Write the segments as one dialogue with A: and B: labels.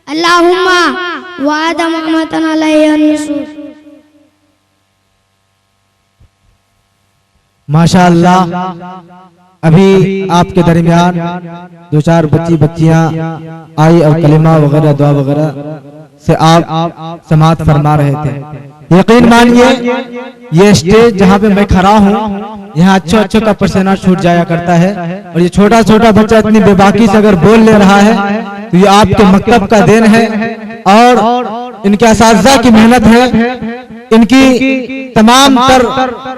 A: अल्लाहुम्मा वाद महमतन अलैहि।
B: माशाअल्लाह, अभी आपके दरमियान दो चार बच्चियां आई और कलिमा वगैरह दुआ वगैरह से आप समाअत फरमा रहे थे। यकीन मानिए ये स्टेज जहाँ पे मैं खड़ा हूँ यहाँ अच्छे का पसीना छूट जाया करता है, और ये छोटा छोटा बच्चा इतनी बेबाकी से अगर बोल ले रहा है तो ये आपके मकतब का देन है और इनके असातिज़ा की मेहनत है। इनकी तमाम तर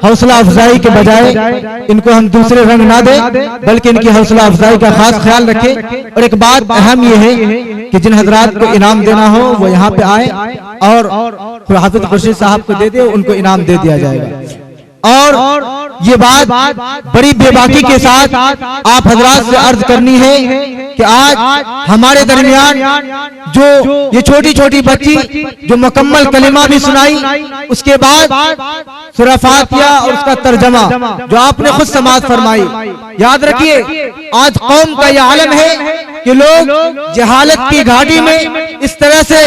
B: हौसला अफजाई के बजाय इनको हम दूसरे रंग ना दें, बल्कि इनकी हौसला अफजाई का खास ख्याल रखें। और एक बात अहम यह है कि जिन हजरात को इनाम देना हो वो यहाँ पे आए और हाफिज खुर्शीद साहब को दे दे, उनको इनाम दे दिया जाएगा। और ये बात बड़ी बेबाकी के साथ आप हजरात से अर्ज करनी है कि आज हमारे दरमियान जो ये छोटी छोटी बच्ची जो मुकम्मल कलिमा भी सुनाई, उसके बाद सूरह फातिहा और उसका तर्जमा जो आपने खुद समाअत फरमाई। याद रखिए आज कौम का यह आलम है कि लोग जहालत की घाटी में इस तरह से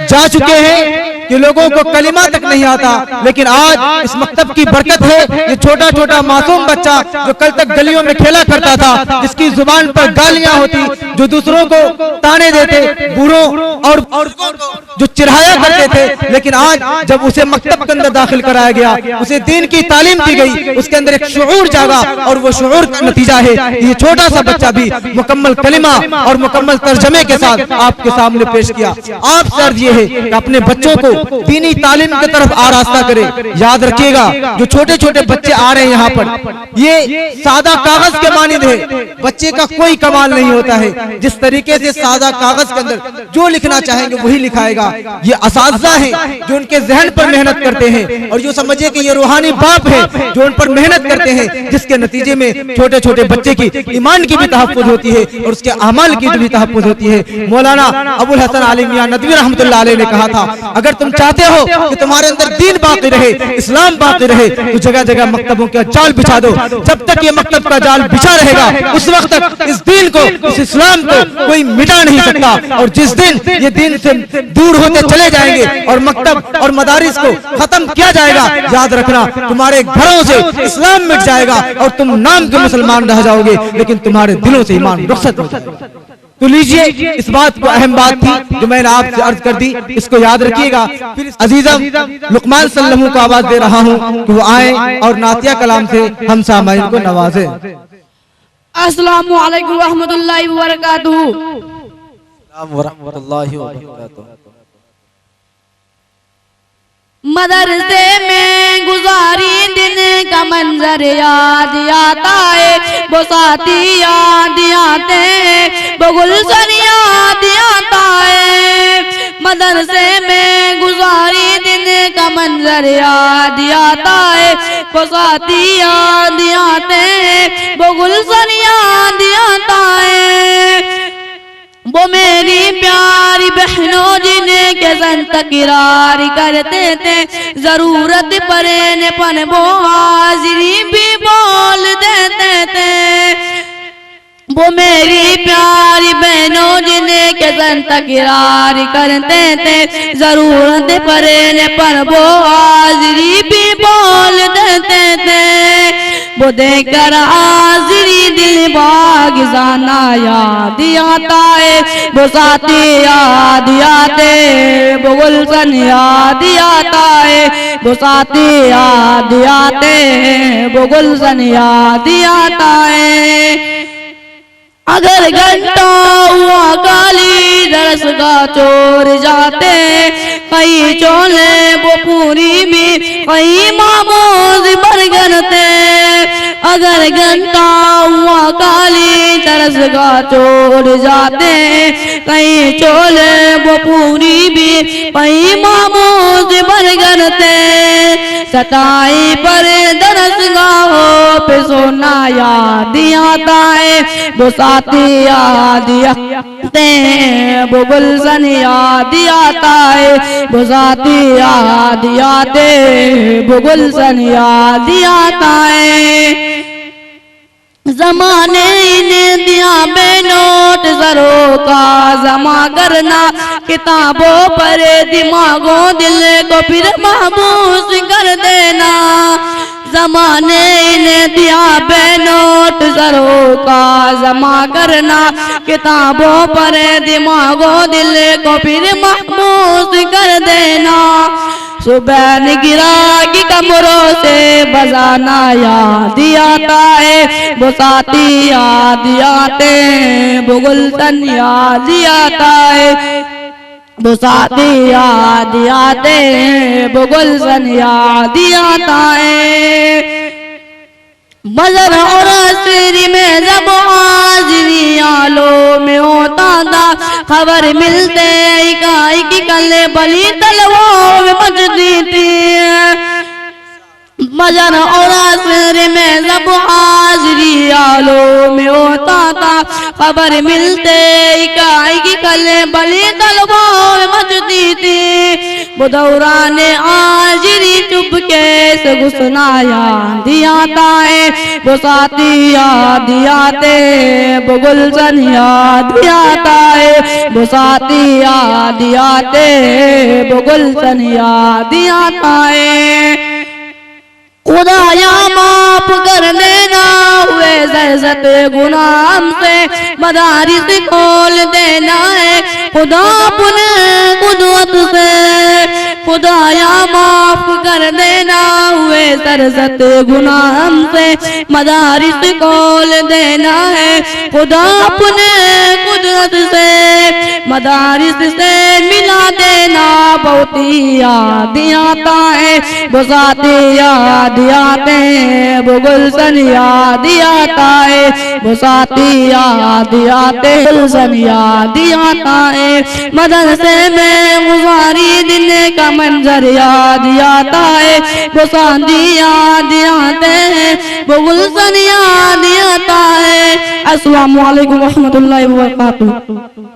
B: जा चुके हैं कि लोगों को कलिमा तक नहीं आता। लेकिन आज इस मकतब की बरकत है, ये छोटा छोटा मासूम बच्चा जो कल तक गलियों में खेला करता था, जिसकी जुबान पर गालियां होती, जो दूसरों को ताने देते, बूढ़ों और जो चिढ़ाया करते थे, लेकिन आज जब उसे मकतब के अंदर दाखिल कराया गया, उसे दीन की तालीम दी गई, उसके अंदर एक शुऊर जागा और वो शुऊर का नतीजा है ये छोटा सा बच्चा भी मुकम्मल कलिमा और मुकम्मल तर्जमे के साथ आपके सामने पेश किया। आपसे अर्ज ये है कि अपने बच्चों को दीनी तालीम की तरफ आरास्ता करे। याद रखिएगा जो छोटे छोटे बच्चे आ रहे हैं यहाँ पर, ये सादा कागज के मानिंद है, बच्चे का कोई कमाल नहीं होता है। जिस तरीके से सादा कागज के अंदर जो लिखना चाहेंगे वही लिखाएगा। ये असातिज़ा है जो उनके जहन पर मेहनत करते हैं, और जो समझिए कि ये रूहानी बाप है जो उन पर मेहनत करते हैं, जिसके नतीजे में छोटे छोटे बच्चे की ईमान की भी तहफ़्फ़ुज़ होती है और उसके अमाल की भी तहफ़्फ़ुज़ होती है। मौलाना अबुल हसन आली मियां नदवी रहमतुल्लाह अलैह ने कहा था, अगर तुम चाहते हो कि तुम्हारे अंदर दीन बाकी रहे, इस्लाम बाकी रहे, तो जगह जगह मकतबों का जाल बिछा दो। जब तक ये मकतब का जाल बिछा रहेगा उस वक्त तक इस दीन को, इस इस्लाम को कोई मिटा नहीं सकता। और जिस दिन ये दीन से दूर होते चले जाएंगे और मकतब और मदारिस को खत्म किया जाएगा, याद रखना तुम्हारे घरों से इस्लाम मिट जाएगा और तुम नाम के मुसलमान रह जाओगे, लेकिन तुम्हारे दिलों से ईमान रुखसत हो जाएगा। तो लीजिए, इस बात को अहम बात थी जो मैंने आपसे अर्ज कर दी, इसको याद रखिएगा। फिर अजीजम लुकमान सल्लल्लाहु को आवाज दे रहा हूँ कि वो आए और नातिया कलाम से हम सामाईन को नवाजे।
C: अस्सलामु अलैकुम रहमतुल्लाहि व बरकातुहू। मदरसे में गुजारी दिन का मंजर याद आता है, वो साथी याद आते हैं, वो गुलशन याद आता है। मदरसे में गुजारी दिन का मंजर याद आता है, वो साथी याद आते हैं, वो गुलशन याद आता है। वो मेरी प्यारी बहनों जिन्हें के संत किरार करते थे, जरूरत पड़ने पर वो हाजिरी भी बोल देते थे। वो मेरी प्यारी बहनों जिन्हें के संत किरार करते थे, जरूरत पड़ने पर वो हाजिरी भी बोल देते थे। वो देकर हाजिरी दिल बाग़-ए-ज़ाना याद आता है, वो साथी याद आते, वो गुलशन याद आता है, वो साथी याद आते, वो गुलशन याद आता है। अगर घंटा हुआ काली दरस का चोर जाते, कहीं चोले वो पूरी भी कहीं मामूज बरगनते। अगर घंटा हुआ काली दरस का चोर जाते, कहीं चोले वो पूरी भी कहीं मामूज बरगनते। सताई पर दरस गाहों पे सोना याद आता है, वो साथी याद आते हैं, वो गुलशन याद आता है, वो साथी याद आते, वो गुलशन याद आता है। जमाने ने दिया बेनोट जरों का जमाना करना किताबों पर दिमागों दिल को फिर महबूस कर देना। जमाने ने दिया बेनोट ज़रों का जमा करना किताबों पर दिमागों दिल को फिर महबूस कर देना। सुबह गिरा की कमरों से बजाना याद आता है, वो साथी याद आते वो गुलशन याद आता है, वो साथी याद आते वो गुलशन याद आता है। बजर और असरी में जब हाजिरी आलो में होता था खबर मिलते इकाई की कले बली तलवार में बजती थी। बजर और असरी में जब हाजिरी आलो में होता था खबर मिलते इकाई की कले बली तलवार में बजती थी। वो दौरान हाजिरी चुपके से घुसना याद आता है, वो साथी याद आते वो गुलशन याद आता है, वो साथी याद आते वो गुलशन याद आता है। खुदाया माफ कर देना हुए ज़र्ज़त गुनाह हमसे मदारिस खोल देना है खुदा अपने कुदरत से। खुदाया माफ कर देना हुए ज़र्ज़त गुनाह हमसे मदारिस खोल देना है खुदा अपने कुदरत से। मदारिस से मिला देना बहुत ही याद आता है, वो साथी याद आते हैं वो गुलशन याद आता है, वो साथी याद आते गुलशन याद आता है। मदरसे में गुज़ारी दिन का मंजर याद आता है, वो साथी याद आते हैं वो गुलशन याद आता है। अस्सलामु अलैकुम व रहमतुल्लाहि व बरकातुहू।